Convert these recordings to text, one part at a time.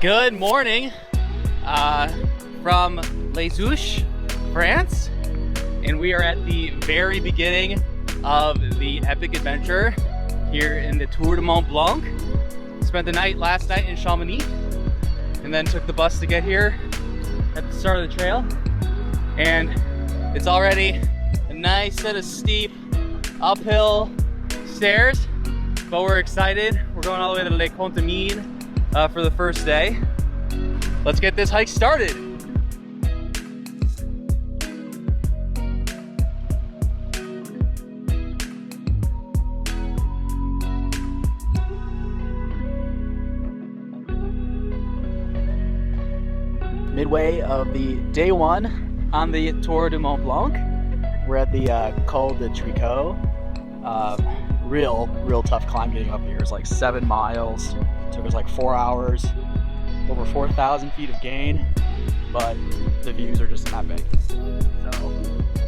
Good morning from Les Houches, France, and we are at the very beginning of the epic adventure here in the Tour du Mont-Blanc. Spent the night last night in Chamonix and then took the bus to get here at the start of the trail, and it's already a nice set of steep uphill stairs, but we're excited. We're going all the way to Les Contamines for the first day. Let's get this hike started. Midway of the day one on the Tour du Mont-Blanc. We're at the Col de Tricot. Real tough climb getting up here. It's like 7 miles. Took us like 4 hours, over 4,000 feet of gain, but the views are just epic. So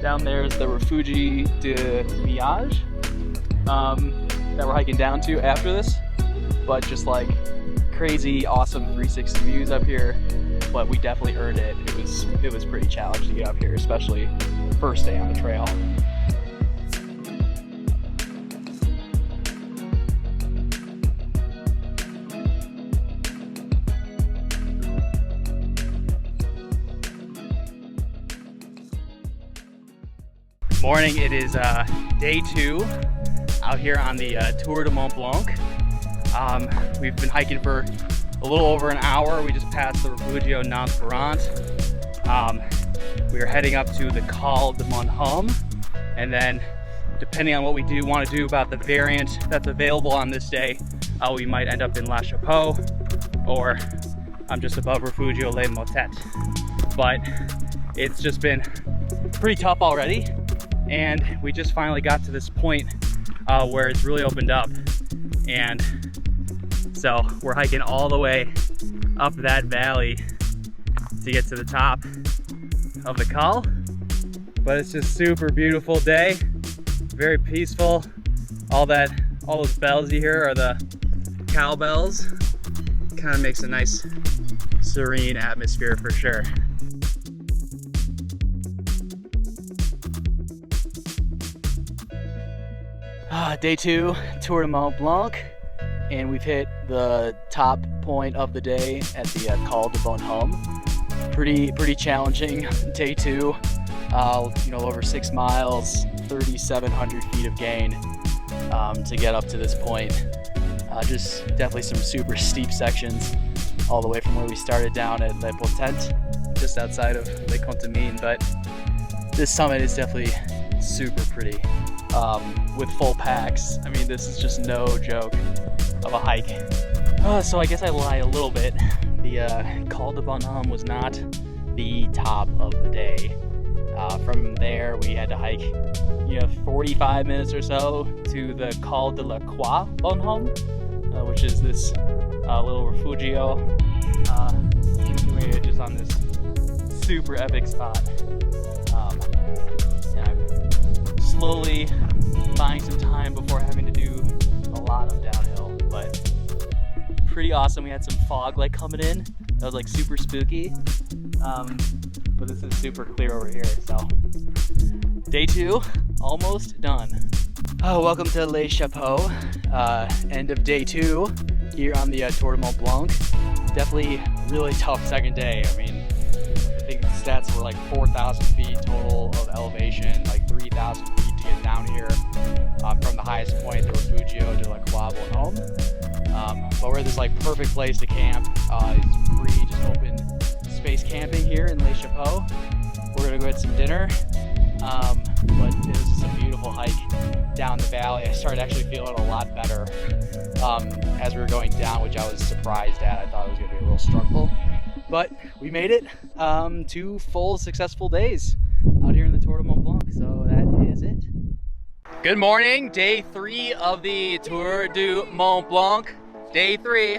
down there is the Refuge de Miage that we're hiking down to after this, but just like crazy awesome 360 views up here. But we definitely earned it. It was pretty challenging to get up here, especially first day on the trail. Morning, it is day 2 out here on the Tour du Mont-Blanc. We've been hiking for a little over an hour. We just passed the Refugio Nantes-Ferrand. We are heading up to the Col de Mont-Blanc, and then depending on what we want to do about the variant that's available on this day, we might end up in La Chapelle, or I'm just above Refugio Les Motet. But it's just been pretty tough already, and we just finally got to this point where it's really opened up, and so we're hiking all the way up that valley to get to the top of the col. But it's just super beautiful day, very peaceful. All those bells you hear are the cowbells. Kind of makes a nice serene atmosphere for sure. Day 2, Tour du Mont-Blanc, and we've hit the top point of the day at the Col de Mont-Blanc. Pretty challenging day 2. Over 6 miles, 3,700 feet of gain to get up to this point. Just definitely some super steep sections all the way from where we started down at Les Potentes, just outside of Les Contamines. But this summit is definitely super pretty. With full packs. I mean, this is just no joke of a hike. So I guess I lied a little bit. The Col de Bonhomme was not the top of the day. From there, we had to hike 45 minutes or so to the Col de la Croix Bonhomme, which is this little refugio just on this super epic spot. And I'm slowly buying some time before having to do a lot of downhill, but pretty awesome. We had some fog coming in. That was like super spooky, but this is super clear over here. So day 2 almost done. Welcome to Les Chapelles, end of day 2 here on the Tour du Mont-Blanc. Definitely really tough second day. I mean, I think the stats were like 4,000 feet total of elevation, like 3,000 feet to get down here from the highest point, the Refugio de la Croix Bonhomme. But we're at this perfect place to camp. It's free, just open space camping here in Les Chapelles. We're gonna go get some dinner, but it was just a beautiful hike down the valley. I started actually feeling a lot better as we were going down, which I was surprised at. I thought it was gonna be a real struggle, but we made it. 2 full successful days out here in the Tour du Mont-Blanc, so that is it. Good morning, day 3 of the Tour du Mont-Blanc. Day 3.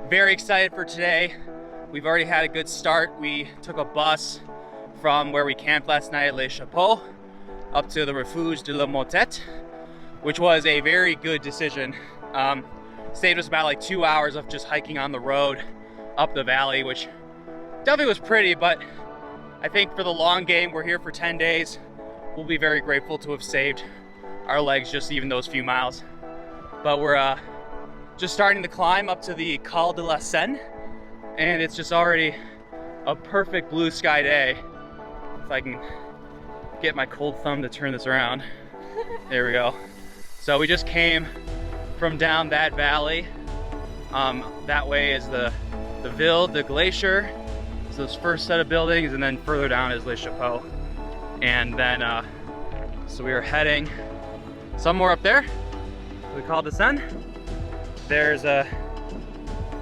Very excited for today. We've already had a good start. We took a bus from where we camped last night at Les Chapelles up to the Refuge de la Motet, which was a very good decision. saved us about like 2 hours of just hiking on the road up the valley, which definitely was pretty, but I think for the long game, we're here for 10 days. We'll be very grateful to have saved our legs just even those few miles. But we're just starting to climb up to the Col de la Seine, and it's just already a perfect blue sky day. If I can get my cold thumb to turn this around. There we go. So we just came from down that valley. That way is the Ville de Glacier. So this first set of buildings, and then further down is Les Chapeaux. And then, so we are heading somewhere up there. We call the Seine. There's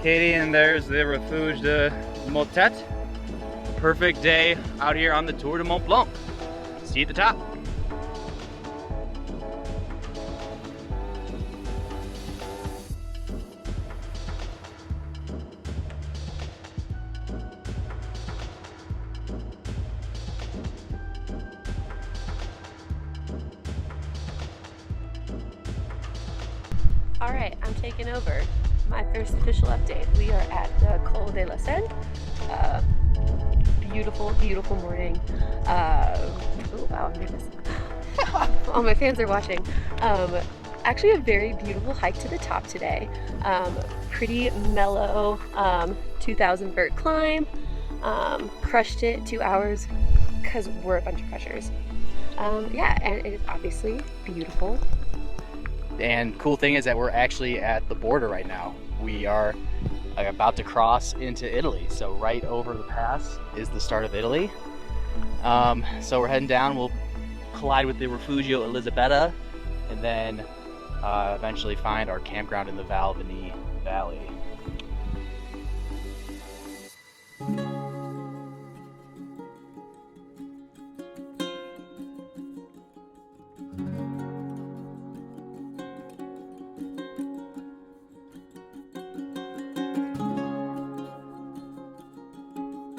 Katie, and there's the Refuge de Motet. Perfect day out here on the Tour du Mont-Blanc. See you at the top. All right, I'm taking over. My first official update. We are at the Col de la Seine. Beautiful, beautiful morning. Oh wow, I'm nervous. All my fans are watching. Actually a very beautiful hike to the top today. Pretty mellow 2,000 vert climb. Crushed it 2 hours because we're a bunch of crushers. Yeah, and it is obviously beautiful. And cool thing is that we're actually at the border right now. We are about to cross into Italy. So right over the pass is the start of Italy. So we're heading down. We'll collide with the Refugio Elisabetta, and then eventually find our campground in the Val Veni Valley.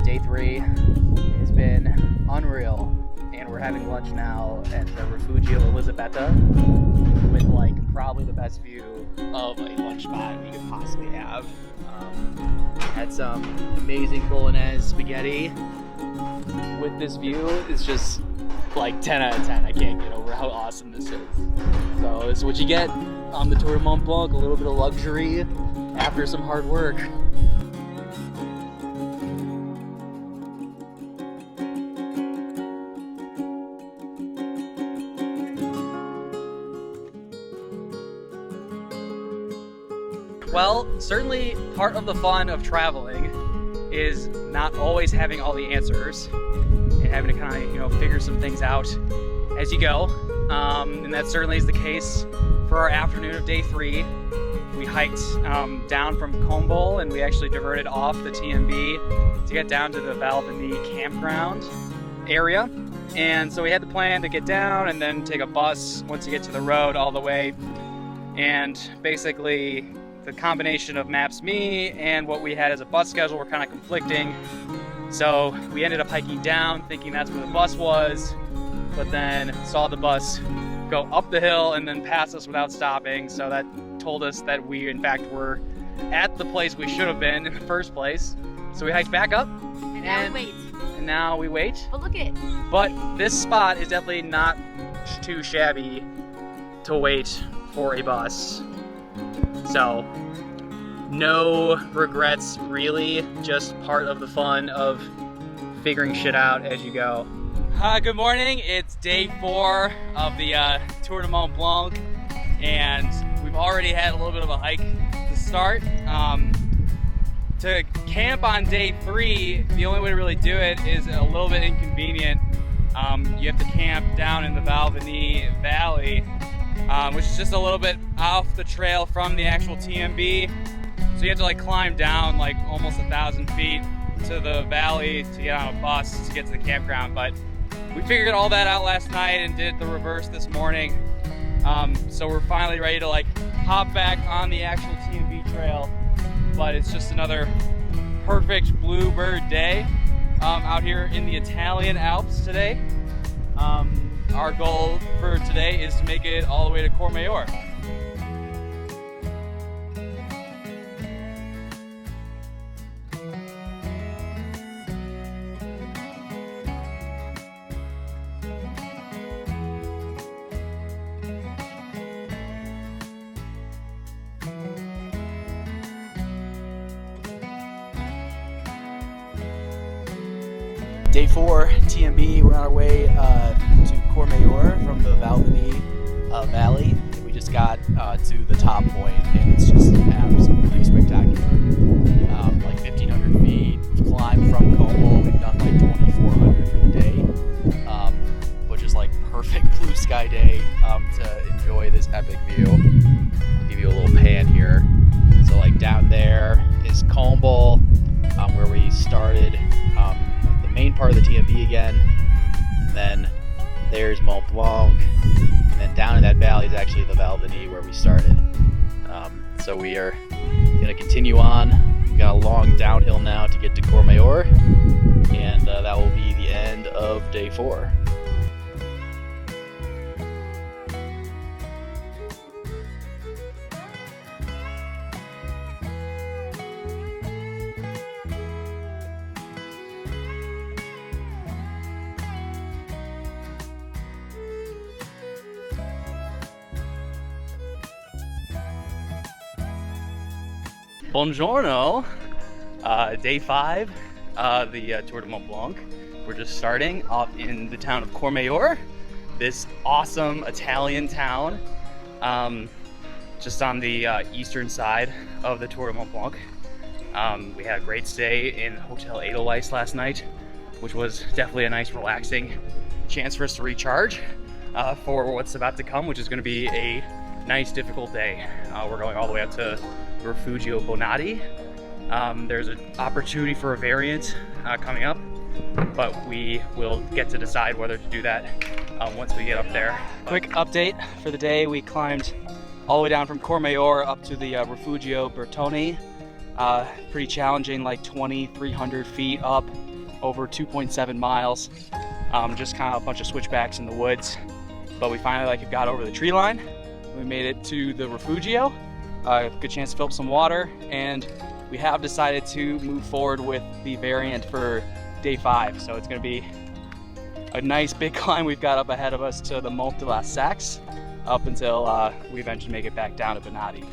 Day 3 has been unreal, and we're having lunch now at the Refugio Elisabetta with like probably the best view of a lunch spot we could possibly have. Had some amazing bolognese spaghetti with this view. It's just like 10 out of 10. I can't get over how awesome this is. So this is what you get on the Tour du Mont-Blanc, a little bit of luxury after some hard work. Well, certainly part of the fun of traveling is not always having all the answers and having to kind of, figure some things out as you go. And that certainly is the case for our afternoon of day 3. We hiked down from Combol, and we actually diverted off the TMB to get down to the Val Veni campground area. And so we had the plan to get down and then take a bus once you get to the road all the way. And basically, the combination of Maps.me and what we had as a bus schedule were kind of conflicting. So we ended up hiking down thinking that's where the bus was, but then saw the bus go up the hill and then pass us without stopping. So that told us that we in fact were at the place we should have been in the first place. So we hiked back up. And now we wait. And now we wait. But look at it. But this spot is definitely not too shabby to wait for a bus. So, no regrets really, just part of the fun of figuring shit out as you go. Good morning, it's day 4 of the Tour du Mont-Blanc, and we've already had a little bit of a hike to start. To camp on day 3, the only way to really do it is a little bit inconvenient. You have to camp down in the Val Veni Valley, which is just a little bit off the trail from the actual TMB. So you have to like climb down like almost 1,000 feet to the valley to get on a bus to get to the campground. But we figured all that out last night and did the reverse this morning. So we're finally ready to like hop back on the actual TMB trail. But it's just another perfect bluebird day out here in the Italian Alps today. Our goal for today is to make it all the way to Courmayeur. Day 4 TMB. We're on our way to Courmayeur from the Valvenie Valley. And we just got to the top point, and it's just absolutely spectacular. Like 1,500 feet. We've climbed from Como. We've done like 2,400 for the day. But just like perfect blue sky day to enjoy this epic view. I'll give you a little pan here. So like down there is Como, where we started. Like the main part of the TMB again, and then there's Mont-Blanc, and then down in that valley is actually the Valvenie where we started. So we are going to continue on. We've got a long downhill now to get to Courmayeur, and that will be the end of Day 4. Buongiorno, Day 5, the Tour du Mont-Blanc. We're just starting up in the town of Courmayeur, this awesome Italian town, just on the eastern side of the Tour du Mont-Blanc. We had a great stay in Hotel Edelweiss last night, which was definitely a nice relaxing chance for us to recharge for what's about to come, which is going to be a nice difficult day. We're going all the way up to Refugio Bonatti. There's an opportunity for a variant coming up, but we will get to decide whether to do that once we get up there. Quick update for the day: we climbed all the way down from Courmayeur up to the Refugio Bertoni. Pretty challenging, like 2,300 feet up, over 2.7 miles. Just kind of a bunch of switchbacks in the woods, but we finally got over the tree line. We made it to the Refugio. Good chance to fill up some water, and we have decided to move forward with the variant for Day 5. So it's going to be a nice big climb we've got up ahead of us to the Mont de la Saxe, up until we eventually make it back down to Bonatti.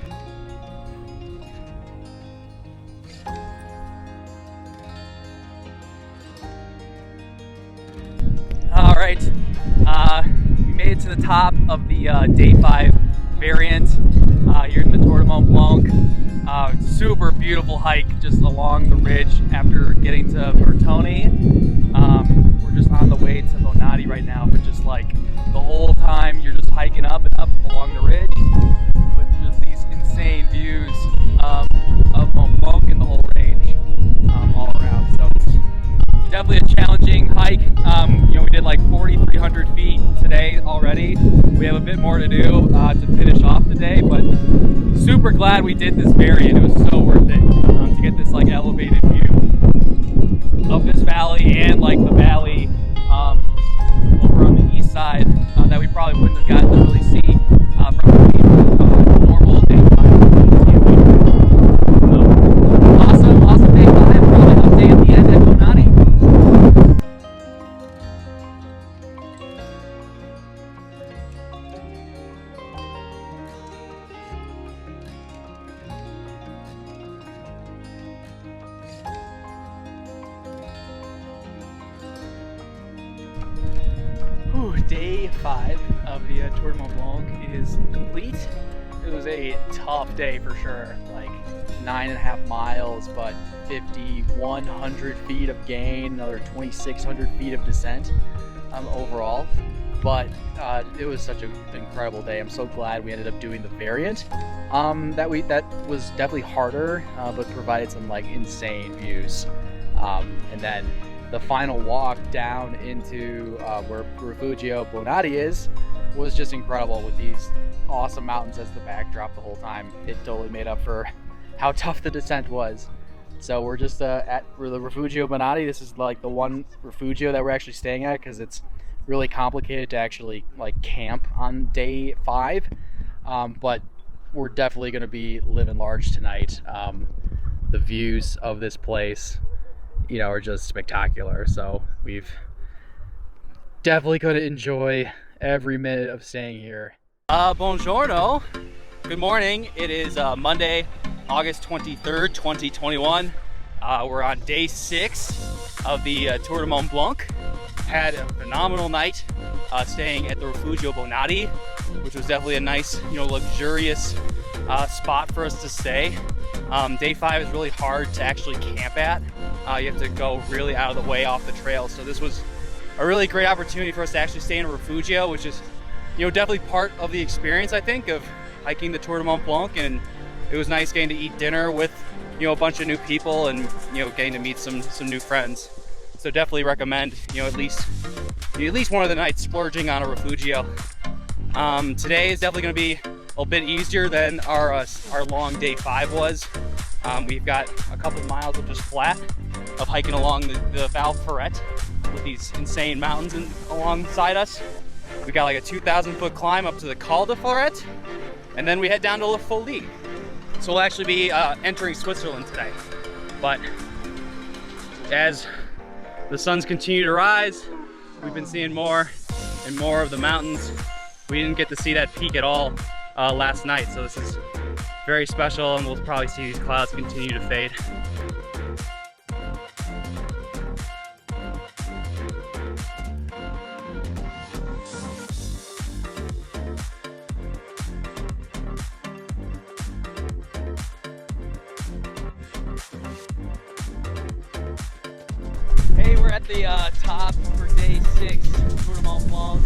All right, we made it to the top of the Day 5 variant here in the Tour du Mont-Blanc. Super beautiful hike just along the ridge after getting to Bertoni. We're just on the way to Bonatti right now, but just like the whole time you're just hiking up and up along the ridge with just these insane views of Mont-Blanc and the whole range all around. So it's definitely a challenging hike. We did like 4,300 feet today already. We have a bit more to do to finish off the day, but super glad we did this variant. It was so worth it to get this like elevated view of this valley and like the valley over on the east side that we probably wouldn't have gotten to really see from the normal Day 5 TMB. So, awesome Day 5. Probably update at the end at Bonatti. Day 5 of the Tour du Mont-Blanc is complete. It was a tough day for sure, like 9.5 miles, but 5,100 feet of gain, another 2,600 feet of descent overall. But it was such an incredible day. I'm so glad we ended up doing the variant. That was definitely harder, but provided some like insane views. And then the final walk down into where Refugio Bonatti is was just incredible, with these awesome mountains as the backdrop the whole time. It totally made up for how tough the descent was. So we're just at the Refugio Bonatti. This is like the one Refugio that we're actually staying at, because it's really complicated to actually like camp on Day 5. But we're definitely going to be living large tonight. The views of this place, are just spectacular. So we've definitely going to enjoy every minute of staying here. Buongiorno. Good morning. It is Monday, August 23rd, 2021. We're on Day 6 of the Tour du Mont-Blanc. Had a phenomenal night staying at the Refugio Bonatti, which was definitely a nice, luxurious spot for us to stay. Day 5 is really hard to actually camp at. You have to go really out of the way off the trail. So this was a really great opportunity for us to actually stay in a Refugio, which is, definitely part of the experience, I think, of hiking the Tour du Mont-Blanc. And it was nice getting to eat dinner with, a bunch of new people and, getting to meet some new friends. So definitely recommend, at least one of the nights splurging on a Refugio. Today is definitely going to be a bit easier than our long day 5 was. We've got a couple miles of just flat of hiking along the Val Ferret with these insane mountains alongside us. We got like a 2,000-foot climb up to the Col de Ferret, and then we head down to La Folie. So we'll actually be entering Switzerland today. But as the suns continue to rise, we've been seeing more and more of the mountains. We didn't get to see that peak at all last night, so this is very special, and we'll probably see these clouds continue to fade. Hey, we're at the top for day 6, Tour du Mont-Blanc.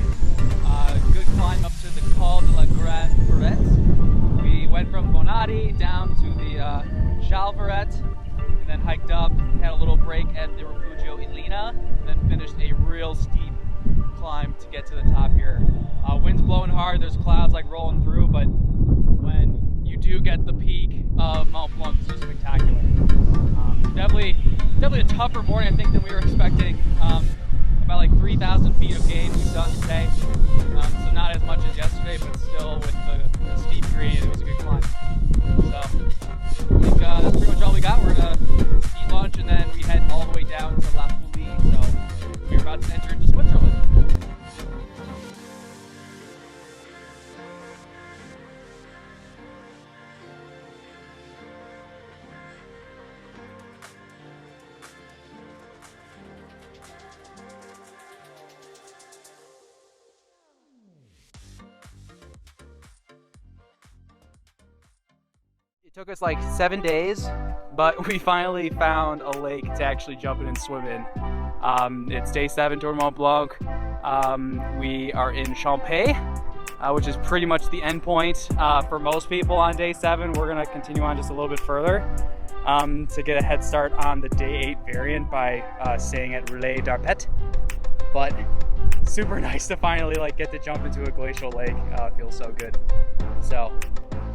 Good climb up to the Col de la Grande Ferret. We went from Bonatti down to the Chal Ferret, and then hiked up, had a little break at the Refugio Elena, and then finished a real steep climb to get to the top here. Wind's blowing hard, there's clouds like rolling through, but when you do get the peak of Mont Blanc, it's just spectacular. Definitely a tougher morning, I think, than we were expecting. About like 3,000 feet of gain we've done today. So not as much as yesterday, but still with the steep grade, it was a good climb. So I think that's pretty much all we got. We're gonna eat lunch and then we head all the way down to La Folie. So we're about to enter into Switzerland. It took us like 7 days, but we finally found a lake to actually jump in and swim in. It's day 7, Tour du Mont-Blanc. We are in Champé, which is pretty much the end point for most people on day 7. We're gonna continue on just a little bit further to get a head start on the day 8 variant by staying at Relais d'Arpet. But super nice to finally get to jump into a glacial lake. It feels so good. So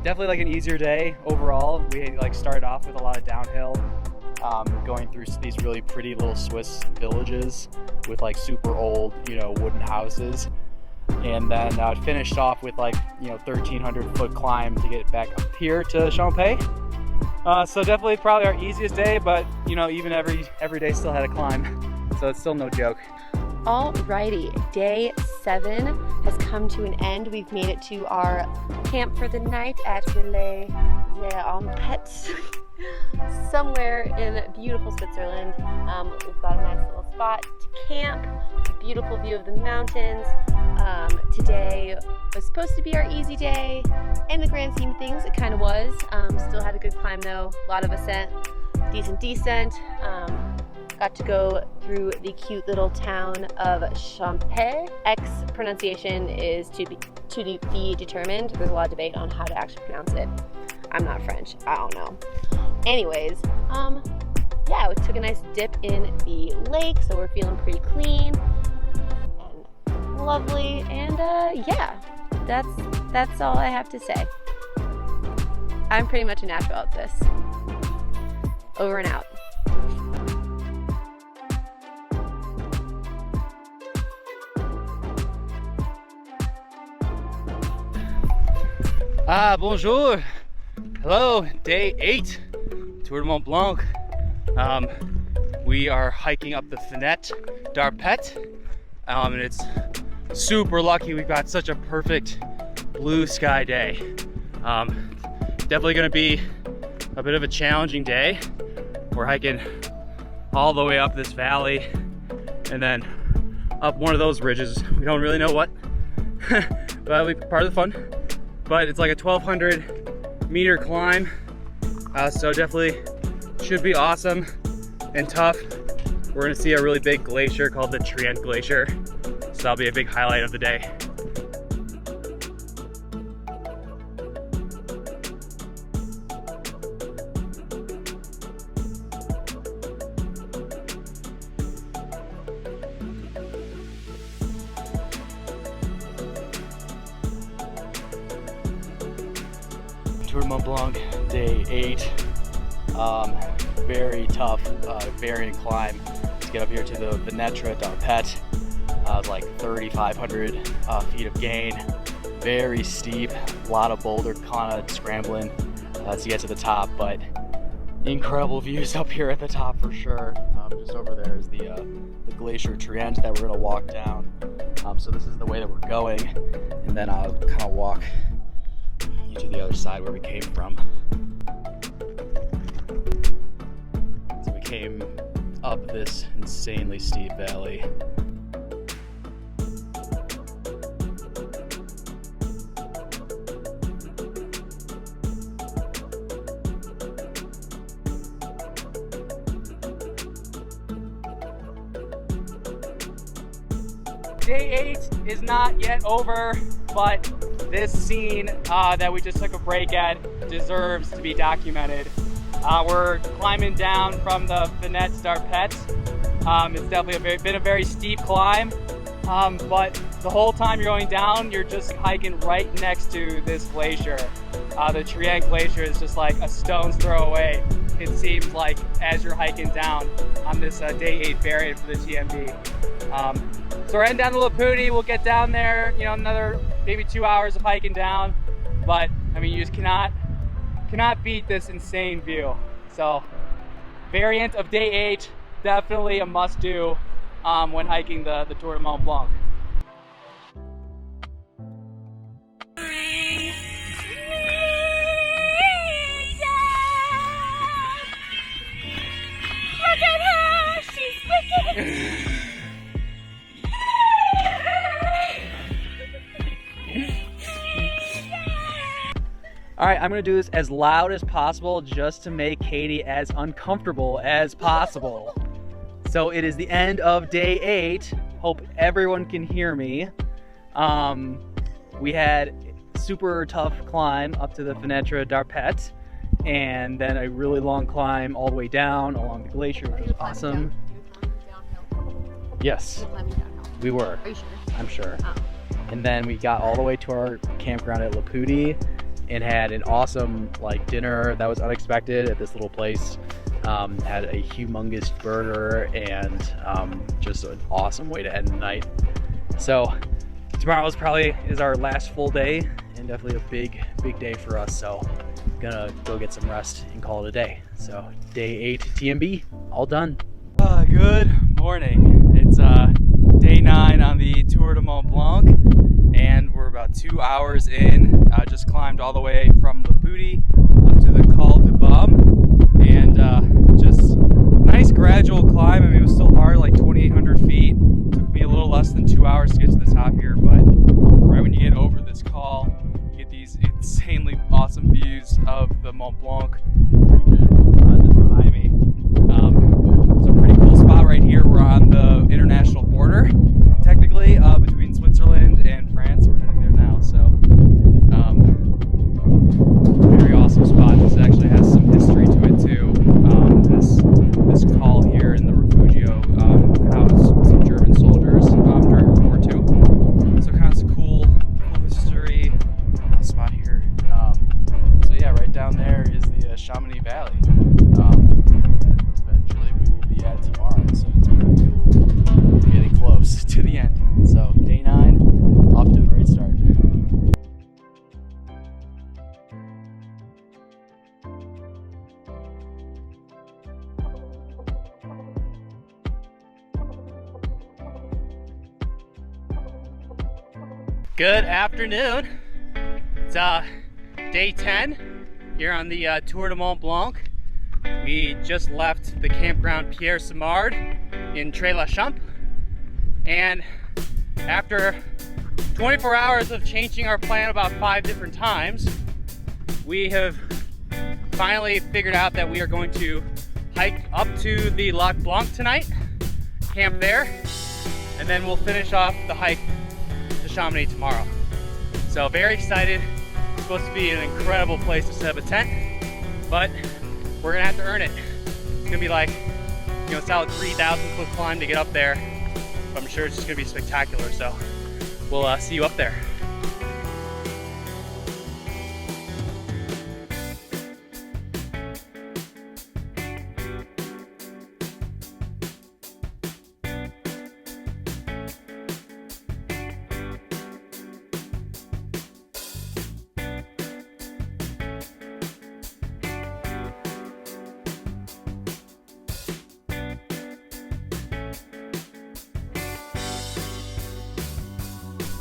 definitely an easier day overall. We started off with a lot of downhill, going through these really pretty little Swiss villages with super old, wooden houses, and then finished off with 1,300-foot climb to get back up here to Champé. So definitely probably our easiest day, but even every day still had a climb, so it's still no joke. Alrighty, day 7 has come to an end. We've made it to our camp for the night at Relais d'Arpet, somewhere in beautiful Switzerland. We've got a nice little spot to camp, beautiful view of the mountains. Today was supposed to be our easy day. In the grand scheme of things, it kind of was. Still had a good climb though, a lot of ascent, decent descent. Got to go through the cute little town of Champé. X pronunciation is to be determined. There's a lot of debate on how to actually pronounce it. I'm not French, I don't know. Anyways, yeah, we took a nice dip in the lake, so we're feeling pretty clean and lovely. And yeah, that's all I have to say. I'm pretty much a natural at this. Over and out. Bonjour. Hello, day 8, Tour du Mont-Blanc. We are hiking up the Fenêtre d'Arpet, and it's super lucky we've got such a perfect blue sky day. Definitely gonna be a bit of a challenging day. We're hiking all the way up this valley and then up one of those ridges. We don't really know what, but that'll be part of the fun. But it's like a 1,200 meter climb, so definitely should be awesome and tough. We're gonna see a really big glacier called the Trient Glacier, so that'll be a big highlight of the day. Tour du Mont-Blanc, day 8. Very tough, variant climb to get up here to the Fenêtre d'Arpet. Like 3,500 feet of gain. Very steep, a lot of boulder kind of scrambling to get to the top, but incredible views up here at the top for sure. Just over there is the Glacier Trient that we're gonna walk down. So this is the way that we're going, and then I'll kind of walk you to the other side where we came from. So we came up this insanely steep valley. Day 8 is not yet over, but this scene that we just took a break at deserves to be documented. We're climbing down from the Fenêtre d'Arpet. It's definitely been a very steep climb, but the whole time you're going down, you're just hiking right next to this glacier. The Trient Glacier is just like a stone's throw away, it seems like, as you're hiking down on this day 8 variant for the TMB. So we're heading down to Lapudi. We'll get down there, you know, another maybe 2 hours of hiking down. But I mean, you just cannot beat this insane view. So variant of day 8, definitely a must-do when hiking the Tour du Mont-Blanc. Look at her! She's wicked! All right, I'm gonna do this as loud as possible just to make Katie as uncomfortable as possible. So it is the end of day 8. Hope everyone can hear me. We had a super tough climb up to the Fenêtre d'Arpet, and then a really long climb all the way down along the glacier, which was awesome. Yes, we were. Are you sure? I'm sure. Oh. And then we got all the way to our campground at Lapudi and had an awesome dinner that was unexpected at this little place. Had a humongous burger and just an awesome way to end the night. So tomorrow is our last full day, and definitely a big day for us. So gonna go get some rest and call it a day. So day 8 TMB, all done. Good morning. It's day 9 on the Tour du Mont-Blanc, and we're about 2 hours in. Just climbed all the way from Lapudi up to the Col du Baume, and just nice gradual climb. I mean, it was still hard, like 2,800 feet. Took me a little less than 2 hours to get to the top here, but right when you get over this col, you get these insanely awesome views of the Mont Blanc region just behind me. So pretty cool spot right here. We're on the international border, technically, between Switzerland and France. We're heading there now, so very awesome spot. This actually has some history to it too. This col here in the Refugio housed some German soldiers during World War II. So kind of cool history spot here. So yeah, right down there is the Chamonix Valley. That eventually we will be at tomorrow. So it's pretty cool. We're getting close to the end. So day 9, off to a great start. Good afternoon. It's day 10 here on the Tour du Mont-Blanc. We just left the campground Pierre Simard in Tré-la-Champ, and after 24 hours of changing our plan about 5 different times, we have finally figured out that we are going to hike up to the Lac Blanc tonight, camp there, and then we'll finish off the hike to Chamonix tomorrow. So very excited. It's supposed to be an incredible place to set up a tent, but we're gonna have to earn it. It's gonna be like, you know, a solid 3,000 foot climb to get up there, but I'm sure it's just gonna be spectacular. So we'll see you up there.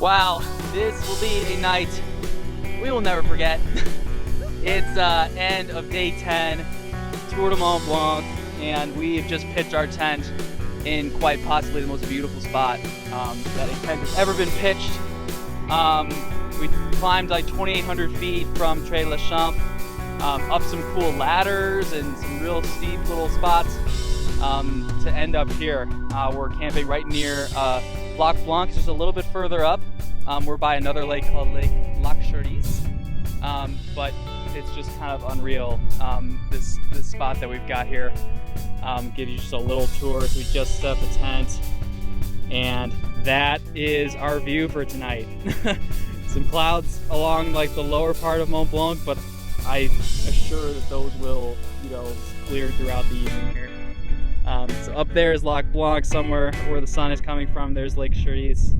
Wow, this will be a night we will never forget. It's end of day 10, Tour du Mont-Blanc, and we've just pitched our tent in quite possibly the most beautiful spot that a tent has ever been pitched. We climbed like 2,800 feet from Tré-la-Champ, up some cool ladders and some real steep little spots to end up here. We're camping right near Lac Blanc, just a little bit further up. We're by another lake called Lake Lac Charisse, but it's just kind of unreal. This spot that we've got here gives you just a little tour. So we just set up the tent, and that is our view for tonight. Some clouds along like the lower part of Mont Blanc, but I'm sure that those will, you know, clear throughout the evening here. So up there is Lac Blanc, somewhere where the sun is coming from. There's Lake Charisse.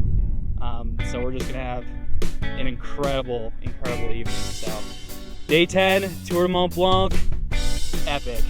So we're just gonna have an incredible evening. So day 10, Tour du Mont-Blanc, epic.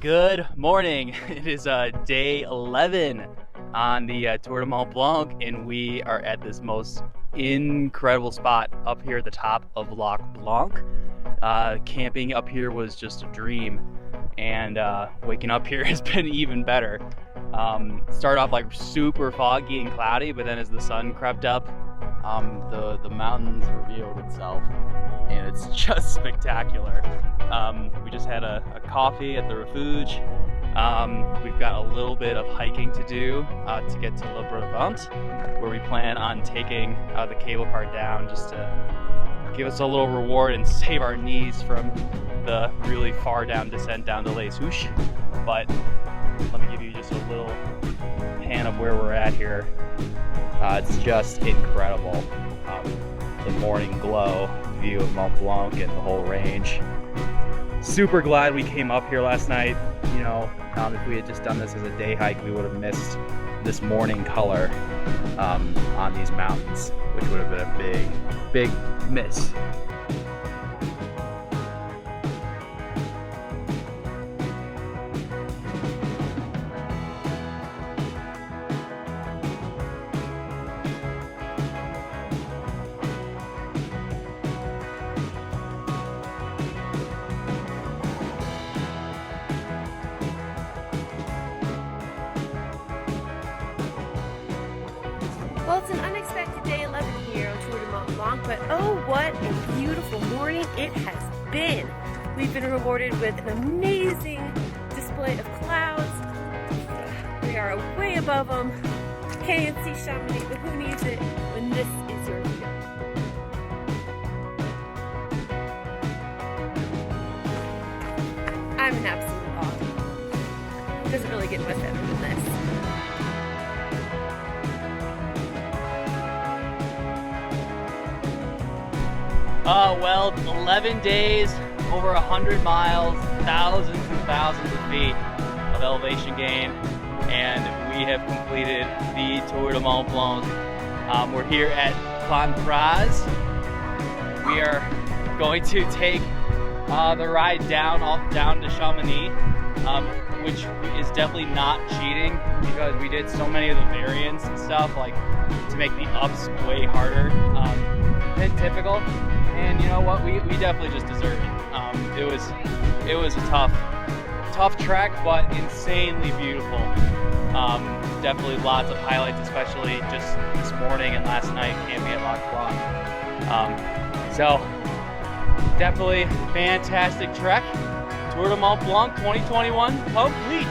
Good morning. It is day 11 on the Tour du Mont-Blanc, and we are at this most incredible spot up here at the top of Lac Blanc. Camping up here was just a dream, and waking up here has been even better. Started off like super foggy and cloudy, but then as the sun crept up, the mountains revealed itself, and it's just spectacular. We just had a coffee at the refuge. We've got a little bit of hiking to do to get to Le Brevant, where we plan on taking the cable car down just to give us a little reward and save our knees from the really far down descent down to Les Houches. But let me give you just a little pan of where we're at here. It's just incredible. The morning glow view of Mont Blanc and the whole range. Super glad we came up here last night. You know, if we had just done this as a day hike, we would have missed this morning color on these mountains, which would have been a big miss. Well, it's an unexpected day 11 here on Tour du Mont-Blanc, but oh, what a beautiful morning it has been. We've been rewarded with an amazing display of clouds. We are way above them. Can't even see Chamonix, but who needs it when this is your view? I'm in absolute awe. It doesn't really get much better than this. Well, 11 days, over 100 miles, thousands and thousands of feet of elevation gain, and we have completed the Tour du Mont-Blanc. We're here at Praz. We are going to take the ride down to Chamonix, which is definitely not cheating because we did so many of the variants and stuff, like to make the ups way harder than typical. And you know what? We definitely just deserved it. It was a tough trek, but insanely beautiful. Definitely lots of highlights, especially just this morning and last night camping at Lac Blanc. So definitely fantastic trek. Tour du Mont-Blanc 2021 complete.